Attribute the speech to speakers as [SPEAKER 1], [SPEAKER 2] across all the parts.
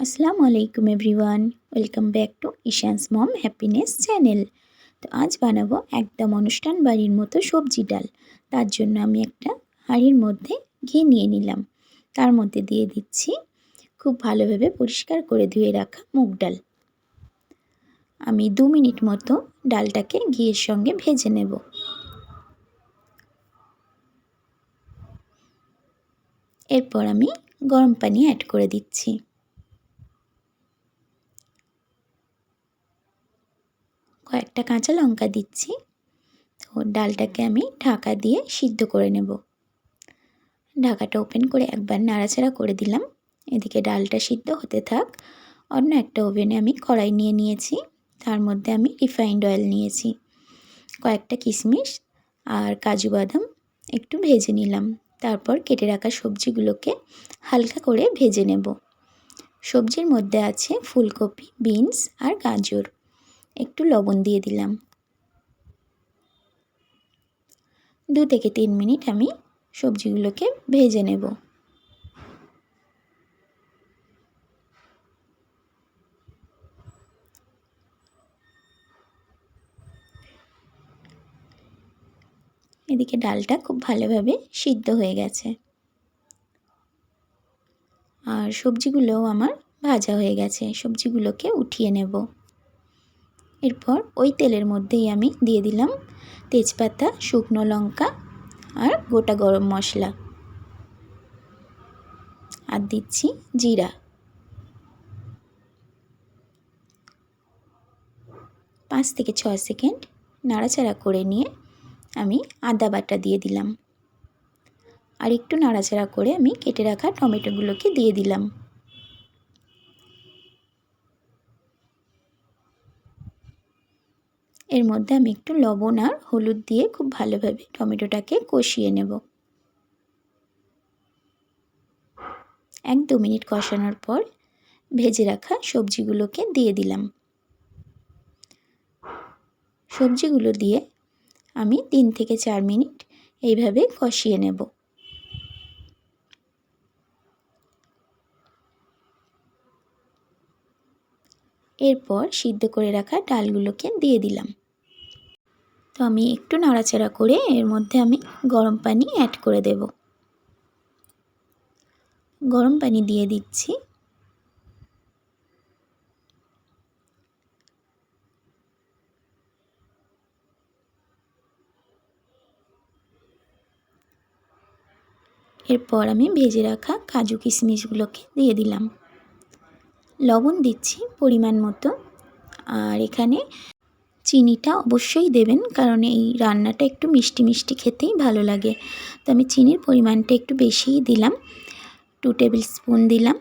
[SPEAKER 1] আসসালামু আলাইকুম everyone, welcome back to Ishan's mom happiness channel. তো আজ বানাবো একদম অনুষ্ঠান বাড়ির মতো সবজি ডাল। তার জন্য আমি একটা হাঁড়ির মধ্যে ঘি নিয়ে নিলাম। তার মধ্যে দিয়ে দিচ্ছি খুব ভালোভাবে পরিষ্কার করে ধুয়ে রাখা মুগ ডাল। আমি 2 মিনিট মতো ডালটাকে ঘিয়ের সঙ্গে ভেজে নেব। এরপর আমি গরম পানি অ্যাড করে দিচ্ছি। কয়েকটা কাঁচা লঙ্কা দিচ্ছি। তো ডালটাকে আমি ঢাকা দিয়ে সিদ্ধ করে নেব। ঢাকাটা ওপেন করে একবার নাড়াচাড়া করে দিলাম। এদিকে ডালটা সিদ্ধ হতে থাক। অন্য একটা ওভেনে আমি কড়াই নিয়ে নিয়েছি। তার মধ্যে আমি রিফাইন্ড অয়েল নিয়েছি। কয়েকটা কিশমিশ আর কাজু বাদাম একটু ভেজে নিলাম। তারপর কেটে রাখা সবজিগুলোকে হালকা করে ভেজে নেব। সবজির মধ্যে আছে ফুলকপি, বিনস আর গাজর। একটু লবণ দিয়ে দিলাম। 2 থেকে 3 মিনিট আমি সবজিগুলোকে ভেজে নেব। এদিকে ডালটা খুব ভালোভাবে সিদ্ধ হয়ে গেছে আর সবজিগুলোও আমার ভাজা হয়ে গেছে। সবজিগুলোকে উঠিয়ে নেব। এরপর ওই তেলের মধ্যেই আমি দিয়ে দিলাম তেজপাতা, শুকনো লঙ্কা আর গোটা গরম মশলা, আর দিচ্ছি জিরা। 5 থেকে 6 সেকেন্ড নাড়াচাড়া করে নিয়ে আমি আদা বাটা দিয়ে দিলাম। আর একটু নাড়াচাড়া করে আমি কেটে রাখা টমেটোগুলোকে দিয়ে দিলাম। এর মধ্যে আমি একটু লবণ আর হলুদ দিয়ে খুব ভালোভাবে টমেটোটাকে কষিয়ে নেব। 1-2 মিনিট কষানোর পর ভেজে রাখা সবজিগুলোকে দিয়ে দিলাম। সবজিগুলো দিয়ে আমি 3 থেকে 4 মিনিট এইভাবে কষিয়ে নেব। এরপর সিদ্ধ করে রাখা ডালগুলোকে দিয়ে দিলাম। তো আমি একটু নাড়াচাড়া করে এর মধ্যে আমি গরম পানি অ্যাড করে দেব। গরম পানি দিয়ে দিচ্ছি। এরপর আমি ভেজে রাখা কাজু কিশমিশগুলোকে দিয়ে দিলাম। লবণ দিচ্ছি পরিমাণ মতো। আর এখানে চিনিটা অবশ্যই দেবেন, কারণ এই রান্নাটা একটু মিষ্টি মিষ্টি খেতেই ভালো লাগে। তো আমি চিনির পরিমাণটা একটু বেশিই দিলাম, 2 টেবিল স্পুন দিলাম।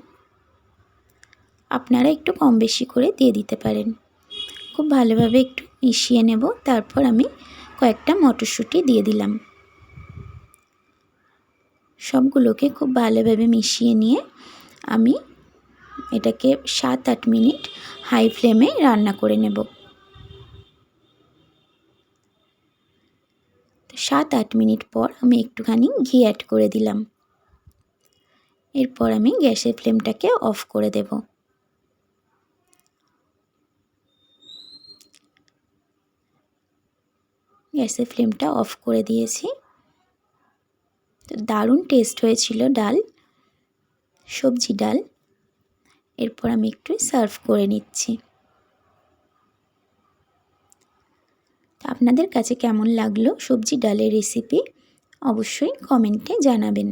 [SPEAKER 1] আপনারা একটু কম বেশি করে দিয়ে দিতে পারেন। খুব ভালোভাবে একটু মিশিয়ে নেব। তারপর আমি কয়েকটা মটরশুঁটি দিয়ে দিলাম। সবগুলোকে খুব ভালোভাবে মিশিয়ে নিয়ে আমি এটাকে 7-8 মিনিট হাই ফ্লেমে রান্না করে নেব। 7-8 মিনিট পর আমি একটুখানি ঘি অ্যাড করে দিলাম। এরপর আমি গ্যাসের ফ্লেমটাকে অফ করে দেব। গ্যাসের ফ্লেমটা অফ করে দিয়েছি। তো দারুণ টেস্ট হয়েছিল ডাল, সবজি ডাল। এরপর আমি একটু সার্ভ করে নিচ্ছি। আপনাদের কাছে কেমন লাগলো সবজি ডালের রেসিপি অবশ্যই কমেন্টে জানাবেন।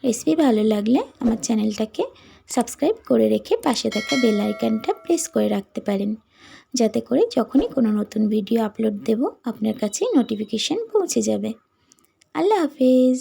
[SPEAKER 1] রেসিপি ভালো লাগলে আমার চ্যানেলটাকে সাবস্ক্রাইব করে রেখে পাশে থাকা বেল আইকনটা প্রেস করে রাখতে পারেন, যাতে করে যখনই কোনো নতুন ভিডিও আপলোড দেব আপনার কাছে নোটিফিকেশান পৌঁছে যাবে। আল্লাহ হাফেজ।